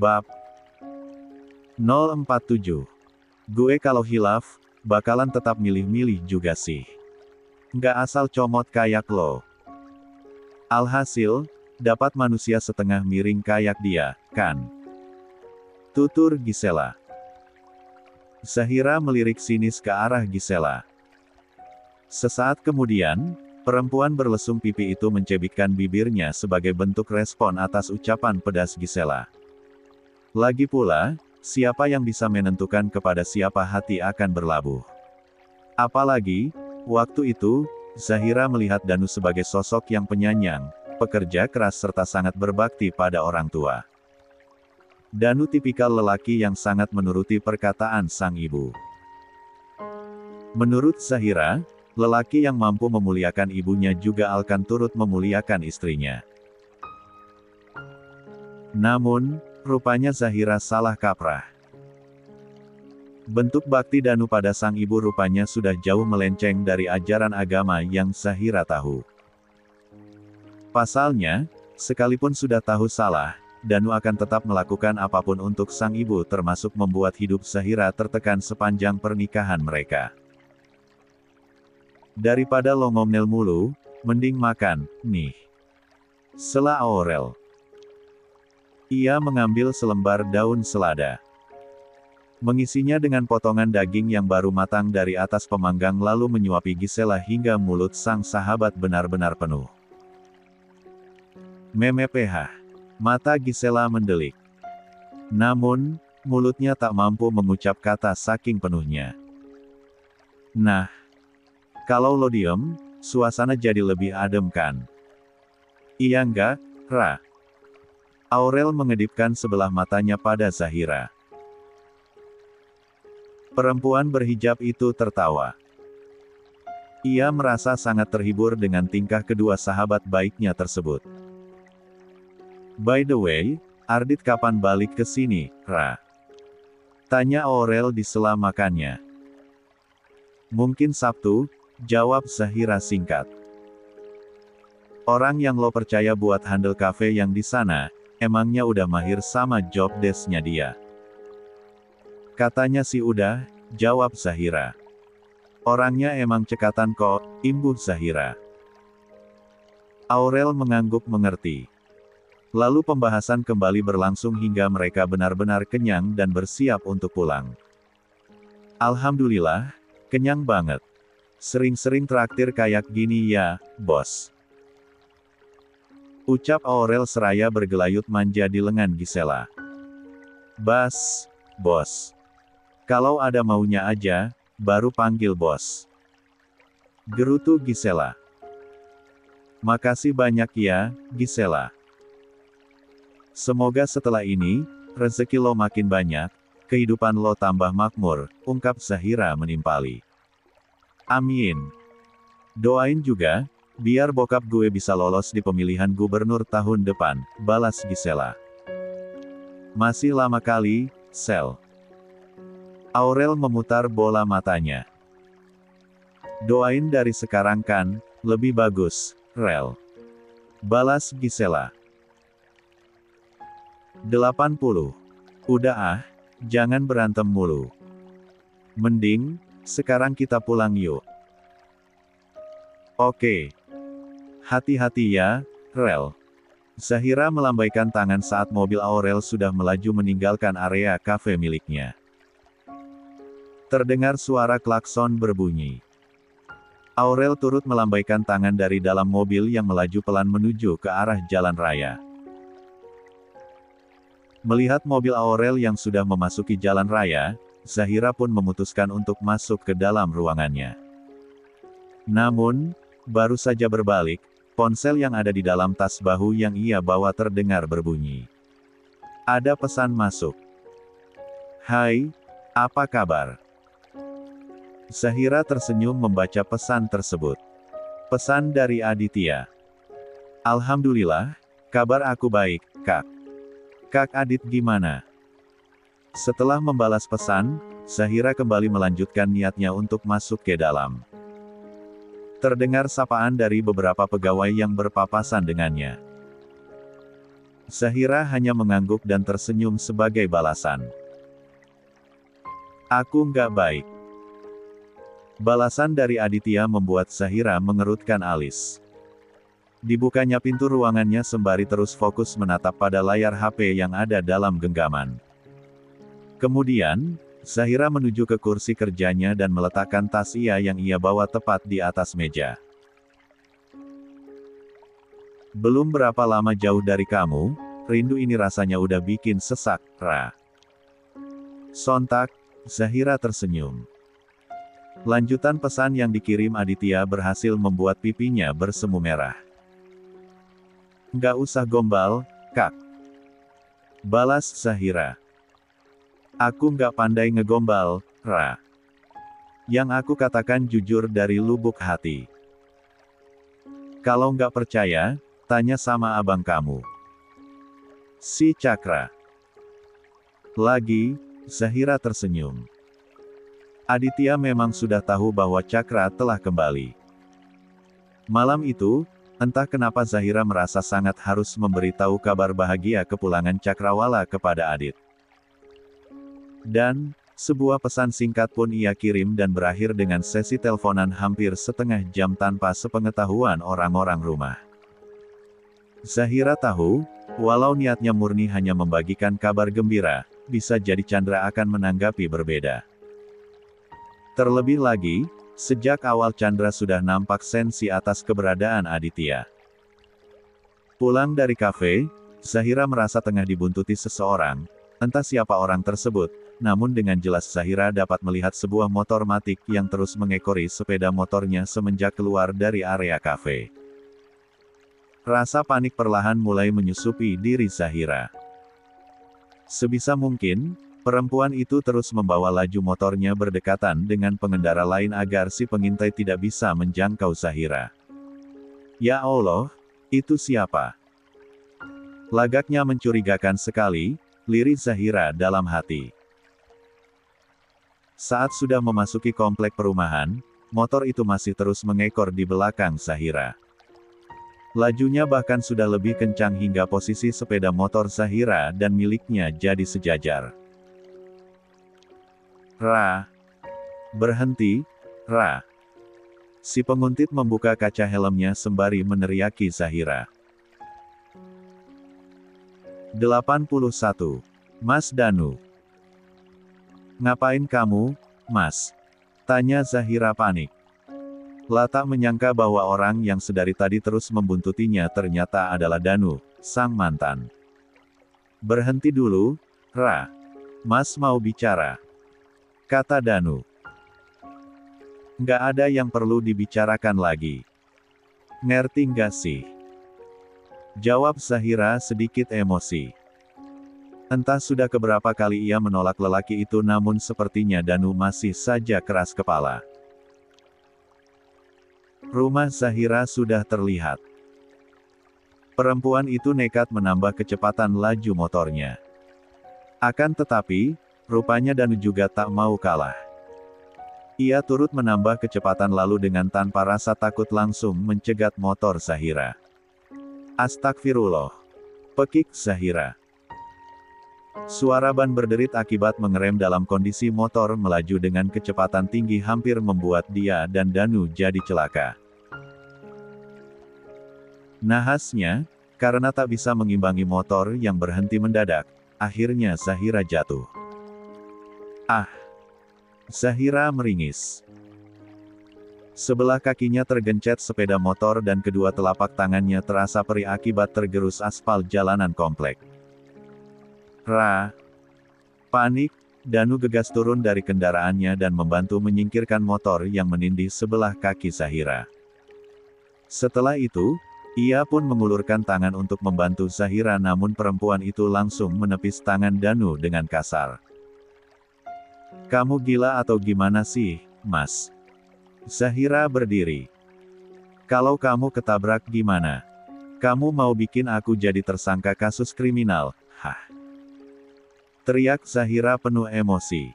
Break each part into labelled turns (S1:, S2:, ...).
S1: Bab 047. Gue kalau hilaf, bakalan tetap milih-milih juga sih. Nggak asal comot kayak lo. Alhasil, dapat manusia setengah miring kayak dia, kan? Tutur Gisela. Zahira melirik sinis ke arah Gisela. Sesaat kemudian, perempuan berlesung pipi itu mencebikkan bibirnya sebagai bentuk respon atas ucapan pedas Gisela. Lagi pula, siapa yang bisa menentukan kepada siapa hati akan berlabuh? Apalagi, waktu itu, Zahira melihat Danu sebagai sosok yang penyayang, pekerja keras serta sangat berbakti pada orang tua. Danu tipikal lelaki yang sangat menuruti perkataan sang ibu. Menurut Zahira, lelaki yang mampu memuliakan ibunya juga akan turut memuliakan istrinya. Namun, rupanya Zahira salah kaprah. Bentuk bakti Danu pada sang ibu rupanya sudah jauh melenceng dari ajaran agama yang Zahira tahu. Pasalnya, sekalipun sudah tahu salah, Danu akan tetap melakukan apapun untuk sang ibu termasuk membuat hidup Zahira tertekan sepanjang pernikahan mereka. Daripada lo ngomel mulu, mending makan, nih. Sela Aurel. Ia mengambil selembar daun selada. Mengisinya dengan potongan daging yang baru matang dari atas pemanggang lalu menyuapi Gisela hingga mulut sang sahabat benar-benar penuh. Meme PH. Mata Gisela mendelik. Namun, mulutnya tak mampu mengucap kata saking penuhnya. Nah, kalau lo diem, suasana jadi lebih adem kan? Iya enggak, Ra? Aurel mengedipkan sebelah matanya pada Zahira. Perempuan berhijab itu tertawa. Ia merasa sangat terhibur dengan tingkah kedua sahabat baiknya tersebut. By the way, Ardit kapan balik ke sini, Ra? Tanya Aurel di sela makannya. Mungkin Sabtu, jawab Zahira singkat. Orang yang lo percaya buat handle cafe yang di sana, emangnya udah mahir sama job desk-nya dia? Katanya sih udah, jawab Zahira. Orangnya emang cekatan kok, imbuh Zahira. Aurel mengangguk mengerti. Lalu pembahasan kembali berlangsung hingga mereka benar-benar kenyang dan bersiap untuk pulang. Alhamdulillah, kenyang banget. Sering-sering traktir kayak gini ya, bos. Ucap Aurel seraya bergelayut manja di lengan Gisela. Bas, bos. Kalau ada maunya aja, baru panggil bos. Gerutu Gisela. Makasih banyak ya, Gisela. Semoga setelah ini, rezeki lo makin banyak, kehidupan lo tambah makmur, ungkap Zahira menimpali. Amin. Doain juga, biar bokap gue bisa lolos di pemilihan gubernur tahun depan, balas Gisela. Masih lama kali, Sel. Aurel memutar bola matanya. Doain dari sekarang kan, lebih bagus, Rel. Balas Gisela. 80. Udah ah, jangan berantem mulu. Mending, sekarang kita pulang yuk. Oke. Hati-hati ya, Rel. Zahira melambaikan tangan saat mobil Aurel sudah melaju meninggalkan area kafe miliknya. Terdengar suara klakson berbunyi. Aurel turut melambaikan tangan dari dalam mobil yang melaju pelan menuju ke arah jalan raya. Melihat mobil Aurel yang sudah memasuki jalan raya, Zahira pun memutuskan untuk masuk ke dalam ruangannya. Namun, baru saja berbalik, ponsel yang ada di dalam tas bahu yang ia bawa terdengar berbunyi. Ada pesan masuk. Hai, apa kabar? Zahira tersenyum membaca pesan tersebut. Pesan dari Aditya. Alhamdulillah, kabar aku baik, Kak. Kak Adit gimana? Setelah membalas pesan, Zahira kembali melanjutkan niatnya untuk masuk ke dalam. Terdengar sapaan dari beberapa pegawai yang berpapasan dengannya. Zahira hanya mengangguk dan tersenyum sebagai balasan. Aku nggak baik. Balasan dari Aditya membuat Zahira mengerutkan alis. Dibukanya pintu ruangannya sembari terus fokus menatap pada layar HP yang ada dalam genggaman. Kemudian, Zahira menuju ke kursi kerjanya dan meletakkan tas yang ia bawa tepat di atas meja. Belum berapa lama jauh dari kamu, rindu ini rasanya udah bikin sesak, Ra. Sontak, Zahira tersenyum. Lanjutan pesan yang dikirim Aditya berhasil membuat pipinya bersemu merah. Nggak usah gombal, Kak. Balas Zahira. Aku nggak pandai ngegombal, Ra. Yang aku katakan jujur dari lubuk hati. Kalau nggak percaya, tanya sama abang kamu. Si Cakra. Lagi, Zahira tersenyum. Aditya memang sudah tahu bahwa Cakra telah kembali. Malam itu, entah kenapa Zahira merasa sangat harus memberitahu kabar bahagia kepulangan Cakrawala kepada Adit. Dan, sebuah pesan singkat pun ia kirim dan berakhir dengan sesi teleponan hampir setengah jam tanpa sepengetahuan orang-orang rumah. Zahira tahu, walau niatnya murni hanya membagikan kabar gembira, bisa jadi Chandra akan menanggapi berbeda. Terlebih lagi, sejak awal Chandra sudah nampak sensi atas keberadaan Aditya. Pulang dari kafe, Zahira merasa tengah dibuntuti seseorang, entah siapa orang tersebut, namun dengan jelas Zahira dapat melihat sebuah motor matic yang terus mengekori sepeda motornya semenjak keluar dari area kafe. Rasa panik perlahan mulai menyusupi diri Zahira. Sebisa mungkin, perempuan itu terus membawa laju motornya berdekatan dengan pengendara lain agar si pengintai tidak bisa menjangkau Zahira. Ya Allah, itu siapa? Lagaknya mencurigakan sekali, lirik Zahira dalam hati. Saat sudah memasuki komplek perumahan, motor itu masih terus mengekor di belakang Zahira. Lajunya bahkan sudah lebih kencang hingga posisi sepeda motor Zahira dan miliknya jadi sejajar. Ra. Berhenti, Ra. Si penguntit membuka kaca helmnya sembari meneriaki Zahira. 81. Mas Danu. Ngapain kamu, Mas? Tanya Zahira panik. Tak menyangka bahwa orang yang sedari tadi terus membuntutinya ternyata adalah Danu, sang mantan. Berhenti dulu, Ra. Mas mau bicara. Kata Danu. Nggak ada yang perlu dibicarakan lagi. Ngerti nggak sih? Jawab Zahira sedikit emosi. Entah sudah keberapa kali ia menolak lelaki itu namun sepertinya Danu masih saja keras kepala. Rumah Zahira sudah terlihat. Perempuan itu nekat menambah kecepatan laju motornya. Akan tetapi, rupanya Danu juga tak mau kalah. Ia turut menambah kecepatan lalu dengan tanpa rasa takut langsung mencegat motor Zahira. Astagfirullah. Pekik Zahira. Suara ban berderit akibat mengerem dalam kondisi motor melaju dengan kecepatan tinggi hampir membuat dia dan Danu jadi celaka. Nahasnya, karena tak bisa mengimbangi motor yang berhenti mendadak, akhirnya Zahira jatuh. Ah! Zahira meringis. Sebelah kakinya tergencet sepeda motor dan kedua telapak tangannya terasa perih akibat tergerus aspal jalanan komplek. Ra. Panik, Danu gegas turun dari kendaraannya dan membantu menyingkirkan motor yang menindih sebelah kaki Zahira. Setelah itu, ia pun mengulurkan tangan untuk membantu Zahira namun perempuan itu langsung menepis tangan Danu dengan kasar. Kamu gila atau gimana sih, Mas? Zahira berdiri. Kalau kamu ketabrak gimana? Kamu mau bikin aku jadi tersangka kasus kriminal, hah? Teriak Zahira penuh emosi.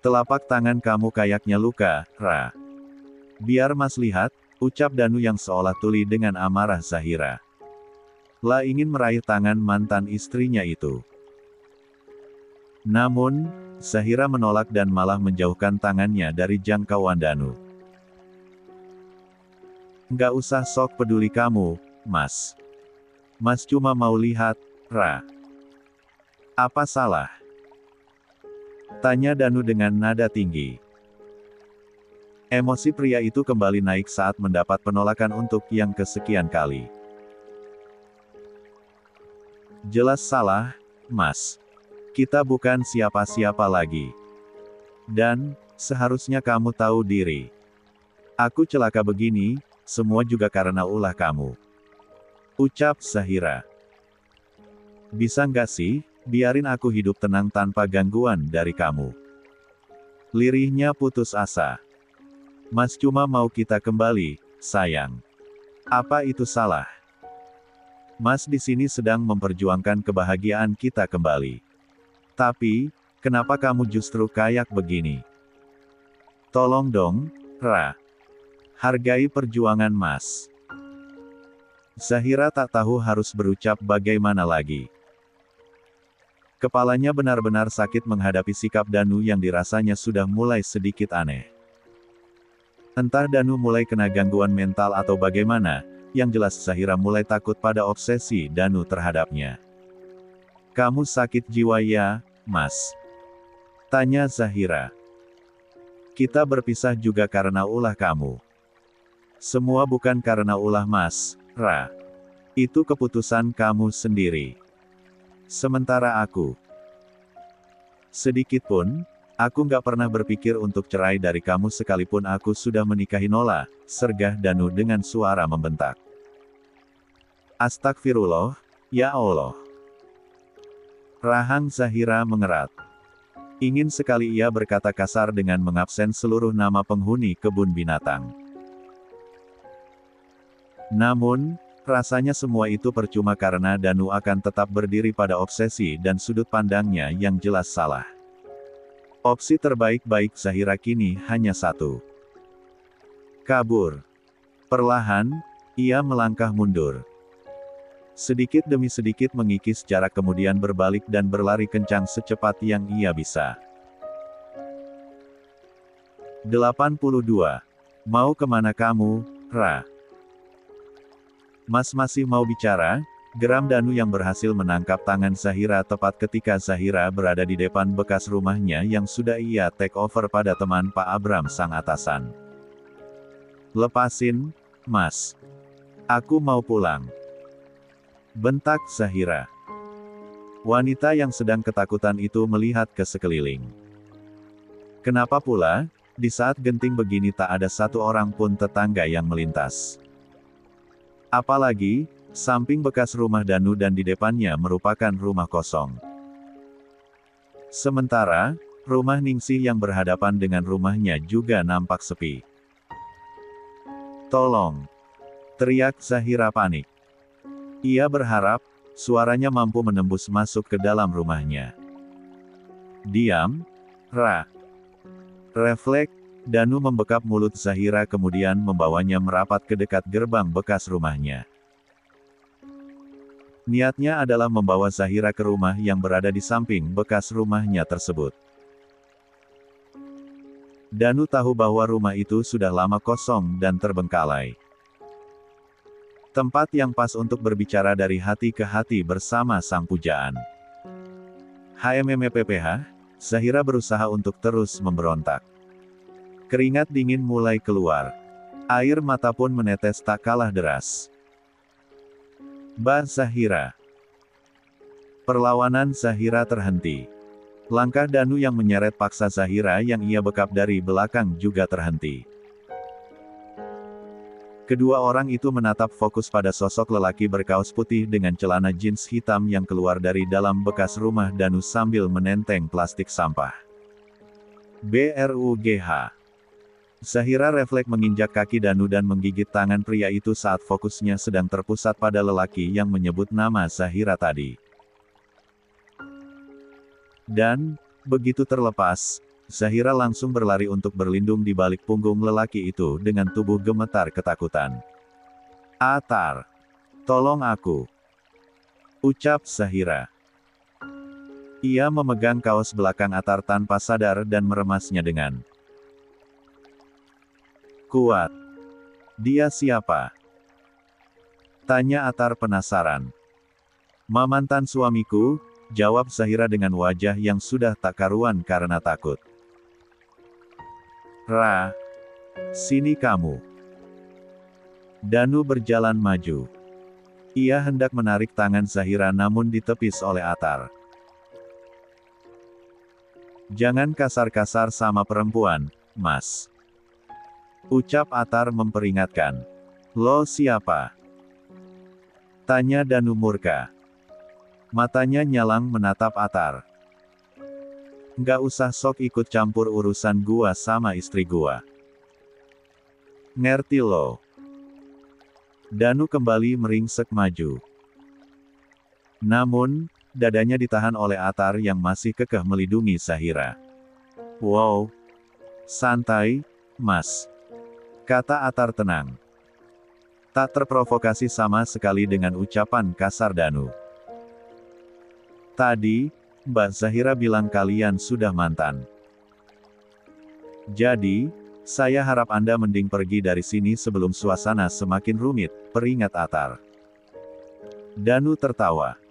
S1: Telapak tangan kamu kayaknya luka, Ra. Biar Mas lihat, ucap Danu yang seolah tuli dengan amarah Zahira. La ingin meraih tangan mantan istrinya itu. Namun, Zahira menolak dan malah menjauhkan tangannya dari jangkauan Danu. Nggak usah sok peduli kamu, Mas. Mas cuma mau lihat, Ra. Apa salah? Tanya Danu dengan nada tinggi. Emosi pria itu kembali naik saat mendapat penolakan untuk yang kesekian kali. Jelas salah, Mas. Kita bukan siapa-siapa lagi. Dan, seharusnya kamu tahu diri. Aku celaka begini, semua juga karena ulah kamu. Ucap Zahira. Bisa nggak sih, biarin aku hidup tenang tanpa gangguan dari kamu. Lirihnya putus asa. Mas cuma mau kita kembali, sayang. Apa itu salah? Mas di sini sedang memperjuangkan kebahagiaan kita kembali. Tapi, kenapa kamu justru kayak begini? Tolong dong, Ra. Hargai perjuangan Mas. Zahira tak tahu harus berucap bagaimana lagi. Kepalanya benar-benar sakit menghadapi sikap Danu yang dirasanya sudah mulai sedikit aneh. Entah Danu mulai kena gangguan mental atau bagaimana, yang jelas Zahira mulai takut pada obsesi Danu terhadapnya. Kamu sakit jiwa ya, Mas? Tanya Zahira. Kita berpisah juga karena ulah kamu. Semua bukan karena ulah Mas, Ra. Itu keputusan kamu sendiri. Sementara aku. Sedikit pun, aku nggak pernah berpikir untuk cerai dari kamu sekalipun aku sudah menikahi Nola, sergah Danu dengan suara membentak. Astagfirullah, ya Allah. Rahang Zahira mengerat. Ingin sekali ia berkata kasar dengan mengabsen seluruh nama penghuni kebun binatang. Namun, rasanya semua itu percuma karena Danu akan tetap berdiri pada obsesi dan sudut pandangnya yang jelas salah. Opsi terbaik-baik Zahira kini hanya satu. Kabur. Perlahan, ia melangkah mundur. Sedikit demi sedikit mengikis jarak kemudian berbalik dan berlari kencang secepat yang ia bisa. 82. Mau kemana kamu, Ra? Mas masih mau bicara? Geram Danu yang berhasil menangkap tangan Zahira tepat ketika Zahira berada di depan bekas rumahnya yang sudah ia take over pada teman Pak Abram sang atasan. Lepasin, Mas. Aku mau pulang. Bentak Zahira. Wanita yang sedang ketakutan itu melihat ke sekeliling. Kenapa pula, di saat genting begini tak ada satu orang pun tetangga yang melintas. Apalagi, samping bekas rumah Danu dan di depannya merupakan rumah kosong. Sementara, rumah Ningsih yang berhadapan dengan rumahnya juga nampak sepi. Tolong! Teriak Zahira panik. Ia berharap, suaranya mampu menembus masuk ke dalam rumahnya. Diam, Ra. Refleks, Danu membekap mulut Zahira kemudian membawanya merapat ke dekat gerbang bekas rumahnya. Niatnya adalah membawa Zahira ke rumah yang berada di samping bekas rumahnya tersebut. Danu tahu bahwa rumah itu sudah lama kosong dan terbengkalai. Tempat yang pas untuk berbicara dari hati ke hati bersama sang pujaan. HMMPPH, Zahira berusaha untuk terus memberontak. Keringat dingin mulai keluar. Air mata pun menetes tak kalah deras. Mbak Zahira. Perlawanan Zahira terhenti. Langkah Danu yang menyeret paksa Zahira yang ia bekap dari belakang juga terhenti. Kedua orang itu menatap fokus pada sosok lelaki berkaos putih dengan celana jeans hitam yang keluar dari dalam bekas rumah Danu sambil menenteng plastik sampah. BRUGH. Zahira refleks menginjak kaki Danu dan menggigit tangan pria itu saat fokusnya sedang terpusat pada lelaki yang menyebut nama Zahira tadi. Dan, begitu terlepas, Zahira langsung berlari untuk berlindung di balik punggung lelaki itu dengan tubuh gemetar ketakutan. Atar! Tolong aku! Ucap Zahira. Ia memegang kaos belakang Atar tanpa sadar dan meremasnya dengan kuat. Dia siapa? Tanya Atar penasaran. Mantan suamiku, jawab Zahira dengan wajah yang sudah tak karuan karena takut. Ra, sini kamu. Danu berjalan maju. Ia hendak menarik tangan Zahira namun ditepis oleh Atar. Jangan kasar-kasar sama perempuan, Mas. Ucap Atar memperingatkan. Lo siapa? Tanya Danu murka. Matanya nyalang menatap Atar. Nggak usah sok ikut campur urusan gua sama istri gua. Ngerti lo? Danu kembali meringsek maju. Namun, dadanya ditahan oleh Atar yang masih kekeh melindungi Zahira. Wow. Santai, Mas. Kata Atar tenang. Tak terprovokasi sama sekali dengan ucapan kasar Danu. Tadi, Mbak Zahira bilang kalian sudah mantan. Jadi, saya harap Anda mending pergi dari sini sebelum suasana semakin rumit, peringat Atar. Danu tertawa.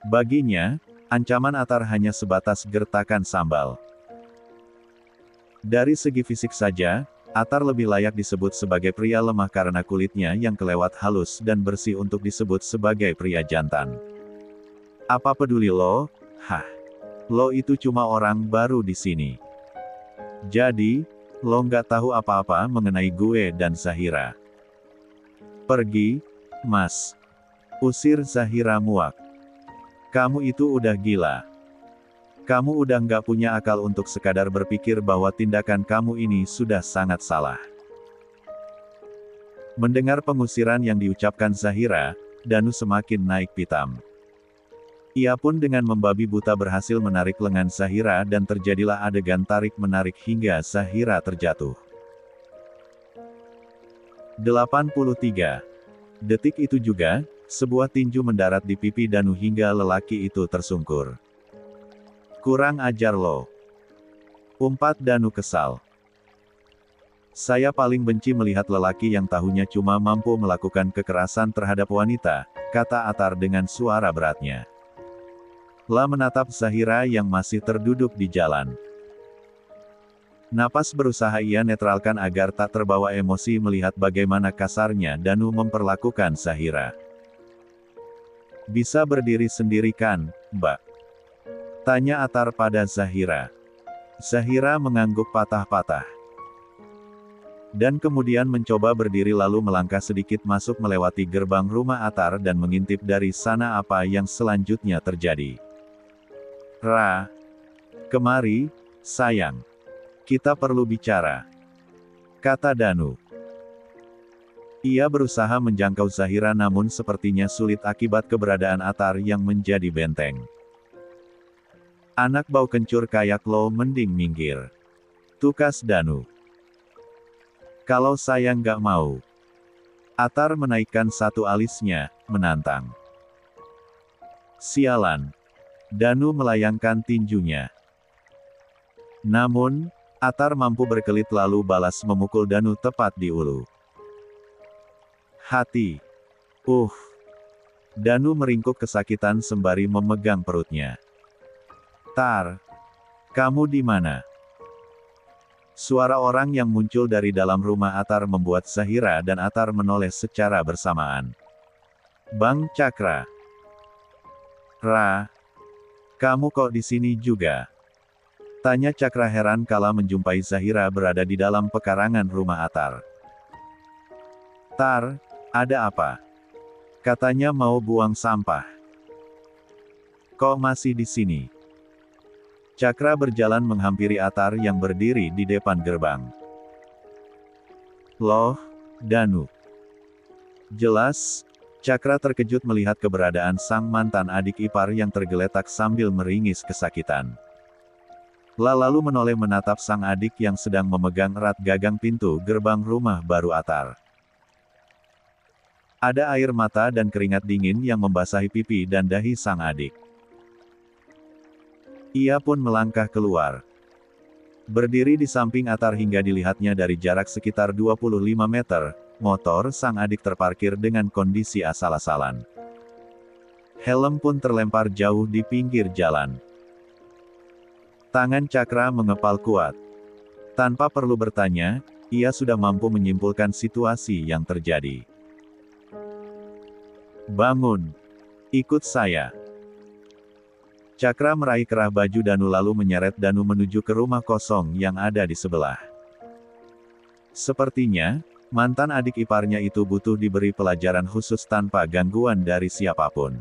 S1: Baginya, ancaman Atar hanya sebatas gertakan sambal. Dari segi fisik saja, Atar lebih layak disebut sebagai pria lemah karena kulitnya yang kelewat halus dan bersih untuk disebut sebagai pria jantan. Apa peduli lo? Hah. Lo itu cuma orang baru di sini. Jadi, lo nggak tahu apa-apa mengenai gue dan Zahira. Pergi, Mas. Usir Zahira muak. Kamu itu udah gila. Kamu udah nggak punya akal untuk sekadar berpikir bahwa tindakan kamu ini sudah sangat salah. Mendengar pengusiran yang diucapkan Zahira, Danu semakin naik pitam. Ia pun dengan membabi buta berhasil menarik lengan Zahira dan terjadilah adegan tarik-menarik hingga Zahira terjatuh. 83. Detik itu juga, sebuah tinju mendarat di pipi Danu hingga lelaki itu tersungkur. Kurang ajar lo. Umpat Danu kesal. Saya paling benci melihat lelaki yang tahunya cuma mampu melakukan kekerasan terhadap wanita, kata Atar dengan suara beratnya. La menatap Zahira yang masih terduduk di jalan. Napas berusaha ia netralkan agar tak terbawa emosi melihat bagaimana kasarnya Danu memperlakukan Zahira. Bisa berdiri sendiri kan, Mbak? Tanya Atar pada Zahira. Zahira mengangguk patah-patah. Dan kemudian mencoba berdiri lalu melangkah sedikit masuk melewati gerbang rumah Atar dan mengintip dari sana apa yang selanjutnya terjadi. Ra, kemari, sayang. Kita perlu bicara. Kata Danu. Ia berusaha menjangkau Zahira namun sepertinya sulit akibat keberadaan Atar yang menjadi benteng. Anak bau kencur kayak lo mending minggir. Tukas Danu. Kalau saya nggak mau. Atar menaikkan satu alisnya, menantang. Sialan. Danu melayangkan tinjunya. Namun, Atar mampu berkelit lalu balas memukul Danu tepat di ulu hati. Danu meringkuk kesakitan sembari memegang perutnya. Tar, kamu di mana? Suara orang yang muncul dari dalam rumah Atar membuat Zahira dan Atar menoleh secara bersamaan. Bang Cakra. Ra, kamu kok di sini juga? Tanya Cakra heran kala menjumpai Zahira berada di dalam pekarangan rumah Atar. Tar, ada apa? Katanya mau buang sampah. Kok masih di sini? Cakra berjalan menghampiri Atar yang berdiri di depan gerbang. Loh, Danu. Jelas, Cakra terkejut melihat keberadaan sang mantan adik ipar yang tergeletak sambil meringis kesakitan. Lalu menoleh menatap sang adik yang sedang memegang erat gagang pintu gerbang rumah baru Atar. Ada air mata dan keringat dingin yang membasahi pipi dan dahi sang adik. Ia pun melangkah keluar. Berdiri di samping Atar hingga dilihatnya dari jarak sekitar 25 meter, motor sang adik terparkir dengan kondisi asal-asalan. Helm pun terlempar jauh di pinggir jalan. Tangan Cakra mengepal kuat. Tanpa perlu bertanya, ia sudah mampu menyimpulkan situasi yang terjadi. Bangun. Ikut saya. Cakra meraih kerah baju Danu lalu menyeret Danu menuju ke rumah kosong yang ada di sebelah. Sepertinya, mantan adik iparnya itu butuh diberi pelajaran khusus tanpa gangguan dari siapapun.